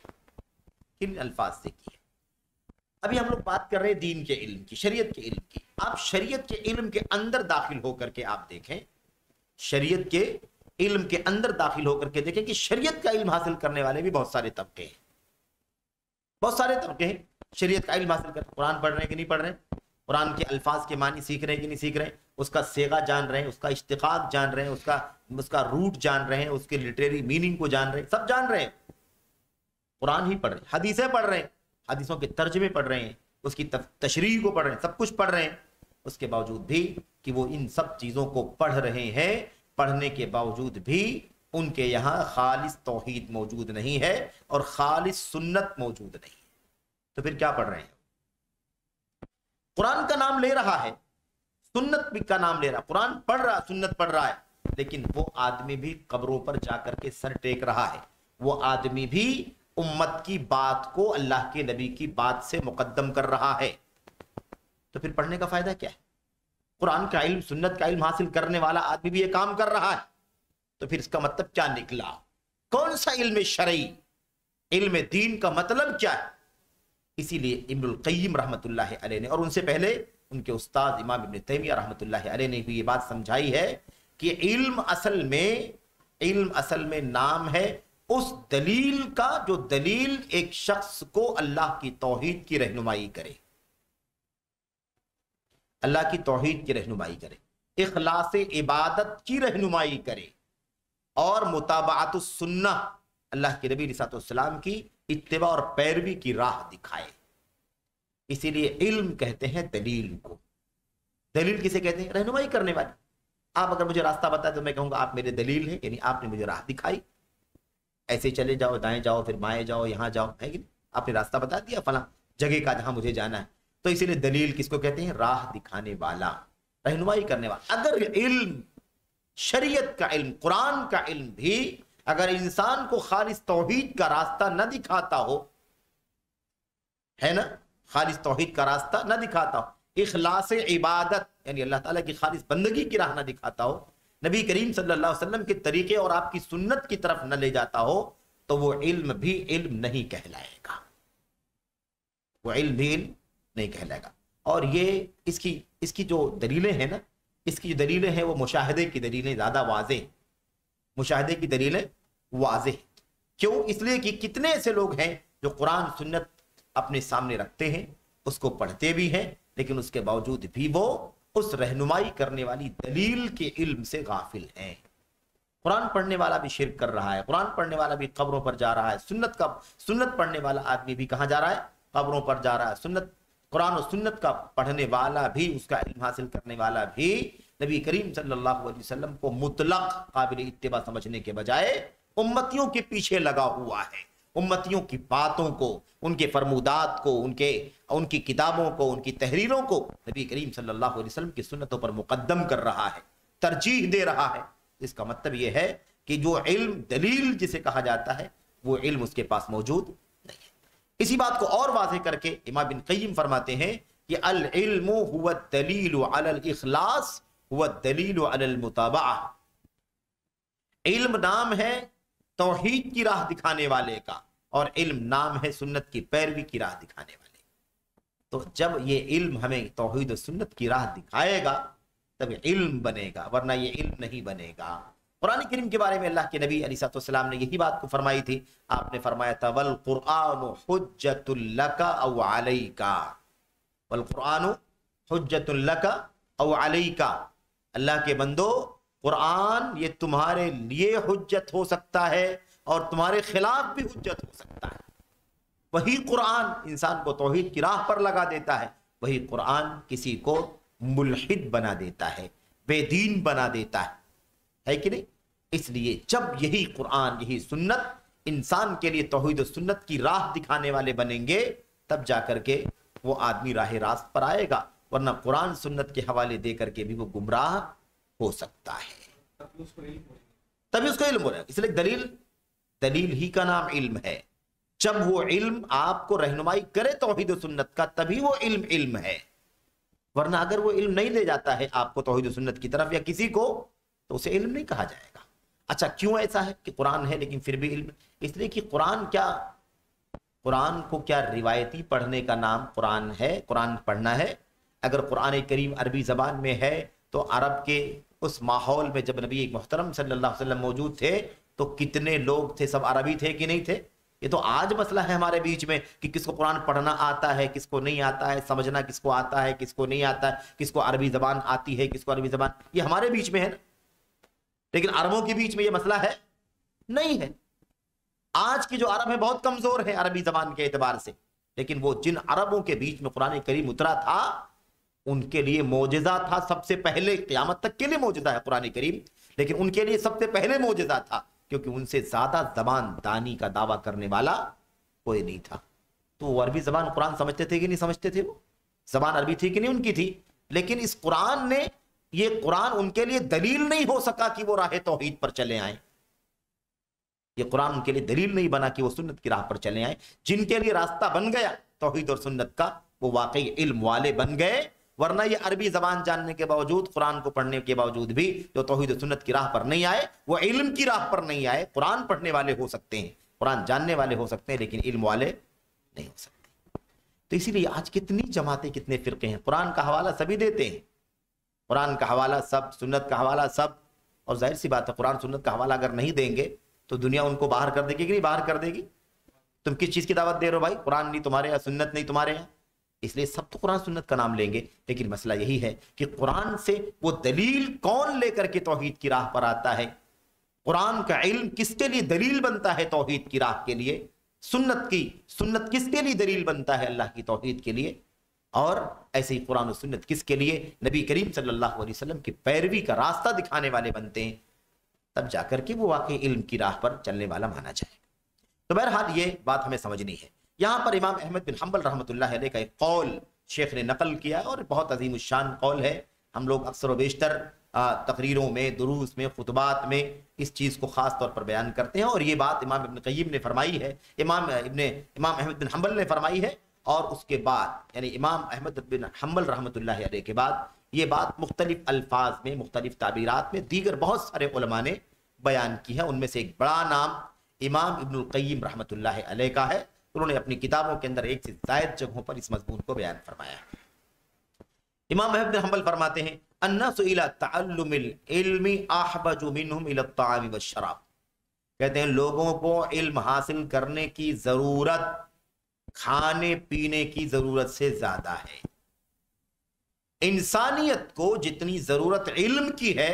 کن الفاظ سے کی ہے۔ ابھی ہم لوگ بات کر رہے ہیں دین کے علم کی، شریعت کے علم کی۔ آپ شریعت کے علم کے اندر داخل ہو کر کے آپ دیکھیں، شریعت کے علم کے اندر داخل ہو کر کے دیکھیں کہ شریعت کا علم حاصل کرنے والے بھی بہت سارے طبقے ہیں، بہت سارے طبقے ہیں۔ شریعت کا علم حاصل کر قرآن پڑھ رہے ہیں کہ نہیں پڑھ رہے ہیں، قرآن کے الفاظ کے معنی سیکھ رہے ہیں کہ نہیں سیکھ رہے ہیں، اس کا صیغہ جان رہے ہیں، اس کا اشتقاق جان رہے ہیں، اس کا روٹ جان رہے ہیں، اس کے لٹریری میننگ کو جان رہے ہیں، سب جان رہے ہیں۔ قرآن ہی پڑھ رہے ہیں، حدیثیں پڑھ رہے ہیں، حدیثوں کے ترجمے پڑھ رہے ہیں، اس کی تشریح کو پڑھ رہے ہیں، سب کچھ پڑھ رہے ہیں۔ اس کے باوجود بھی کہ وہ ان سب چیزوں کو پڑھ رہے ہیں، پڑھنے کے باوجود بھی ان کے یہاں خالص توحید موجود نہیں ہے اور خالص سنت موجود نہیں ہے۔ تو پھر کیا پڑھ رہے ہیں؟ قرآن کا نام لے رہا ہے، سنت بھی کا نام لے رہا ہے، قرآن پڑھ رہا، سنت پڑھ رہا ہے، لیکن وہ آدمی بھی قبروں پر جا کر کے سر ٹیک رہا ہے، وہ آدمی بھی امت کی بات کو اللہ کے نبی کی بات سے مقدم کر رہا ہے۔ تو پھر پڑھنے کا فائدہ کیا ہے؟ قرآن کا علم، سنت کا علم حاصل کرنے والا آدمی بھی یہ کام کر رہا ہے، تو پھر اس کا مطلب کیا نکلا؟ کون سا علم شرعی، علم دین کا مطلب کیا ہے؟ اسی لیے ابن القیم رحمۃ اللہ علیہ نے، اور ان سے پہلے ان کے استاد امام ابن تیمیہ رحمۃ اللہ علیہ نے بھی یہ بات سمجھائی ہے کہ علم اصل میں نام ہے اس دلیل کا جو دلیل ایک شخص کو اللہ کی توحید کی رہنمائی کرے، اللہ کی توحید کی رہنمائی کرے، اخلاص عبادت کی رہنمائی کرے، اور متابعت السنہ، اللہ کے نبی علیہ السلام کی اتباع اور پیروی کی راہ دکھائے۔ اسی لیے علم کہتے ہیں دلیل کو۔ دلیل کسے کہتے ہیں؟ رہنمائی کرنے والی۔ آپ اگر مجھے راستہ بتائے تو میں کہوں گا آپ میرے دلیل ہیں، یعنی آپ نے مجھے راہ دکھائی، ایسے چلے جاؤ، دائیں جاؤ، پھر بائیں جاؤ، یہاں جاؤ، ہے کہ نہیں؟ آپ نے راستہ بتا دیا فلاں جگہ کا جہاں مجھے جانا ہے۔ تو اسی لیے دلیل کس کو کہتے ہیں؟ راہ دکھانے والا، رہنمائی کرنے والا۔ اگر علم، شریعت کا علم، قرآن کا علم بھی اگر انسان کو خالص توحید کا راستہ نہ دکھاتا ہو، ہے نا، خالص توحید کا راستہ نہ دکھاتا ہو، اخلاص عبادت یعنی اللہ تعالیٰ کی خالص بندگی کی راہ نہ دکھاتا ہو، نبی کریم صلی اللہ علیہ وسلم کے طریقے اور آپ کی سنت کی طرف نہ لے جاتا ہو، تو وہ علم بھی علم نہیں کہلائے گا، وہ علم بھی علم نہیں کہلائے گا۔ اور یہ اس کی جو دلیلیں ہیں نا، اس کی جو دلیلیں ہیں وہ مشاہدے کی دلیلیں زیادہ واضح ہیں، مشاہدے کی دلیلیں واضح ہیں۔ کیوں؟ اس لیے کہ کتنے ایسے لوگ ہیں جو قرآن سنت اپنے سامنے رکھتے ہیں، اس کو پڑھتے بھی ہیں، لیکن اس کے باوجود بھی وہ اس رہنمائی کرنے والی دلیل کے علم سے غافل ہیں۔ قرآن پڑھنے والا بھی شرک کر رہا ہے، قرآن پڑھنے والا بھی قبروں پر جا رہا ہے، سنت پڑھنے والا آدمی بھی کہاں جا رہا ہے؟ قبروں پر جا رہا ہے۔ قرآن و سنت کا پڑھنے والا بھی، اس کا علم حاصل کرنے والا بھی نبی کریم صلی اللہ علیہ وسلم کو مطلق قابل اتباع سمجھنے کے بجائے امتیوں کے پیچھے لگا ہوا ہے، امتیوں کی باتوں کو، ان کے فرمودات کو، ان کی کتابوں کو، ان کی تحریروں کو نبی کریم صلی اللہ علیہ وسلم کی سنتوں پر مقدم کر رہا ہے، ترجیح دے رہا ہے۔ اس کا مطلب یہ ہے کہ جو علم دلیل جسے کہا جاتا ہے وہ علم اس کے پاس موجود نہیں ہے۔ اسی بات کو اور واضح کر کے امام ابن قیم فرماتے ہیں کہ العلم هو الدلیل علی الاخلاص هو الدلیل علی المتابعہ۔ علم نام ہے توحید کی راہ دکھانے والے کا، اور علم نام ہے سنت کی پیروی کی راہ دکھانے والے۔ تو جب یہ علم ہمیں توحید و سنت کی راہ دکھائے گا تب علم بنے گا، ورنہ یہ علم نہیں بنے گا۔ قرآن کریم کے بارے میں اللہ کے نبی علیہ السلام نے یہی بات کو فرمائی تھی۔ آپ نے فرمایا تھا والقرآن حجۃ لک او علیک، والقرآن حجۃ لک او علیک، اللہ کے بندو قرآن یہ تمہارے لیے حجت ہو سکتا ہے اور تمہارے خلاف بھی حجت ہو سکتا ہے۔ وہی قرآن انسان کو توحید کی راہ پر لگا دیتا ہے، وہی قرآن کسی کو ملحد بنا دیتا ہے، بے دین بنا دیتا ہے کہ نہیں؟ اس لیے جب یہی قرآن یہی سنت انسان کے لیے توحید و سنت کی راہ دکھانے والے بنیں گے تب جا کر کے وہ آدمی راہ راست پر آئے گا، ورنہ قرآن سنت کے حوالے دے کر کے بھی وہ گمراہ ہو سکتا ہے۔ تبھی اس کو علم ہو رہا ہے، اس لیے دلیل ہی کا نام علم ہے۔ جب وہ علم آپ کو رہنمائی کرے توحید و سنت کا تبھی وہ علم ہے، ورنہ اگر وہ علم نہیں لے جاتا ہے آپ کو توحید و سنت کی طرف یا کسی کو تو اسے علم نہیں کہا جائے گا۔ اچھا کیوں ایسا ہے کہ قرآن ہے لیکن پھر بھی علم؟ اس لیے کہ قرآن کو کیا روایتی پڑھنے کا نام قرآن ہے؟ قرآن پڑھنا ہے۔ اگر قرآن کریم عربی زبان میں ہے تو عرب کے اس ماحول میں جب نبی محترم صلی اللہ علیہ وسلم موجود تھے تو کتنے لوگ تھے؟ سب عربی تھے کہ نہیں تھے؟ یہ تو آج مسئلہ ہے ہمارے بیچ میں کہ کس کو قرآن پڑھنا آتا ہے، کس کو نہیں آتا ہے، سمجھنا کس کو آتا ہے، کس کو نہیں آتا ہے، کس کو عربی زبان آتی ہے، کس کو عربی زبان، یہ ہمارے بیچ میں ہے نا، لیکن عربوں کے بیچ میں یہ مسئلہ ہے نہیں ہے۔ آج کی جو عرب ہے بہت کمزور ہے عربی زبان کے اعتبار سے، لیکن وہ جن عربوں کے بیچ میں قرآن کریم اترا تھا ان کے لیے معجزہ تھا، سب سے پہلے، قیامت تک کے لیے معجزہ ہے قرآن کریم، لیکن ان کے لیے سب سے پہلے معجزہ تھا کیونکہ ان سے زیادہ زبان دانی کا دعویٰ کرنے والا کوئی نہیں تھا۔ تو وہ عربی زبان قرآن سمجھتے تھے کہ نہیں سمجھتے تھے؟ وہ زبان عربی تھی کہ نہیں ان کی تھی، لیکن اس قرآن نے، یہ قرآن ان کے لیے دلیل نہیں ہو سکا کہ وہ راہ توحید پر چلے آئیں۔ یہ قرآن ان کے لیے دلیل نہیں بنا کہ وہ سنت کی راہ پر چلے آئیں۔ جن کے لیے راستہ بن گیا توحید اور سنت کا وہ واقعی علم والے بن گئے، ورنہ یہ عربی زبان جاننے کے باوجود، قرآن کو پڑھنے کے باوجود بھی جو توحید و سنت کی راہ پر نہیں آئے وہ علم کی راہ پر نہیں آئے۔ قرآن پڑھنے والے ہو سکتے ہیں، قرآن جاننے والے ہو سکتے ہیں، لیکن علم والے نہیں ہو سکتے۔ تو اسی لیے آج کتنی جماعتیں، کتنے فرقے ہیں، قرآن کا حوالہ سبھی دیتے ہیں، قرآن کا حوالہ سب، سنت کا حوالہ سب، اور ظاہر سی بات ہے قرآن سنت کا حوالہ اگر نہیں دیں گے تو دنیا ان کو باہر کر دے گی کہ نہیں باہر کر دے گی؟ تم کس چیز کی دعوت دے رہے ہو بھائی؟ قرآن نہیں تمہارے یہاں، سنت نہیں تمہارے یہاں، اس لیے سب تو قرآن سنت کا نام لیں گے، لیکن مسئلہ یہی ہے کہ قرآن سے وہ دلیل کون لے کر کے توحید کی راہ پر آتا ہے؟ قرآن کا علم کس کے لیے دلیل بنتا ہے توحید کی راہ کے لیے؟ سنت کس کے لیے دلیل بنتا ہے اللہ کی توحید کے لیے؟ اور ایسے ہی قرآن و سنت کس کے لیے؟ نبی کریم صلی اللہ علیہ وسلم کی پیروی کا راستہ دکھانے والے بنتے ہیں، تب جا کر کے وہ واقعی علم کی راہ پر چلنے والا مانا جائے گا۔ تو بہرحال یہ بات ہمیں سمجھنی ہے۔ یہاں پر امام احمد بن حنبل رحمۃ اللہ علیہ کا ایک قول شیخ نے نقل کیا اور بہت عظیم الشان قول ہے۔ ہم لوگ اکثر و بیشتر تقریروں میں، دروس میں، خطبات میں اس چیز کو خاص طور پر بیان کرتے ہیں، اور یہ بات امام ابن قیم نے فرمائی ہے، امام احمد بن حنبل نے فرمائی ہے، اور اس کے بعد یعنی امام احمد بن حنبل رحمۃ اللہ علیہ کے بعد یہ بات مختلف الفاظ میں، مختلف تعبیرات میں دیگر بہت سارے علماء نے بیان کی ہے۔ ان میں سے ایک بڑا نام امام ابن القیم رحمۃ اللہ علیہ کا ہے، انہوں نے اپنی کتابوں کے اندر ایک سے زائد جگہوں پر اس مضمون کو بیان فرمایا۔ امام احمد بن حنبل فرماتے ہیں الناس الى تعلم العلم احوج منهم الى الطعام والشراب، کہتے ہیں لوگوں کو علم حاصل کرنے کی ضرورت کھانے پینے کی ضرورت سے زیادہ ہے۔ انسانیت کو جتنی ضرورت علم کی ہے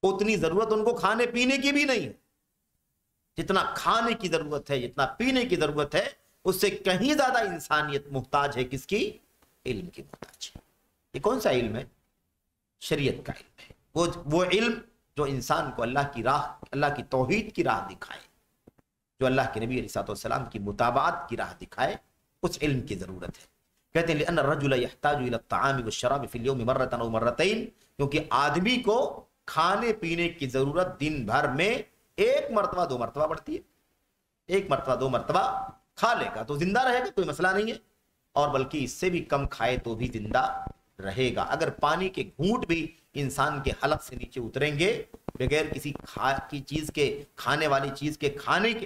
اتنی ضرورت ان کو کھانے پینے کی بھی نہیں ہے۔ جتنا کھانے کی ضرورت ہے، جتنا پینے کی ضرورت ہے، اس سے کہیں زیادہ انسانیت محتاج ہے کس کی؟ علم کی محتاج ہے۔ یہ کون سا علم ہے؟ شریعت کا علم ہے، وہ علم جو انسان کو اللہ کی راہ، اللہ کی توحید کی راہ دکھائے، جو اللہ کے نبی علیہ السلام کی متابعت کی راہ دکھائے، اس علم کی ضرورت ہے۔ کہتے ہیں لأن الرجل يحتاج الى الطعام والشراب في اليوم مرة او مرتين، کیونکہ آدمی کو کھانے پینے کی ضرورت دن بھر میں ایک مرتبہ دو مرتبہ پڑتی ہے۔ ایک مرتبہ دو مرتبہ کھا لے گا تو زندہ رہے گا، کوئی مسئلہ نہیں ہے، اور بلکہ اس سے بھی کم کھائے تو بھی زندہ رہے گا۔ اگر پانی کے گھونٹ بھی انسان کے حلق سے نیچے اتریں گے بغیر کسی چیز کے، کھانے والی چیز کے کھانے کے،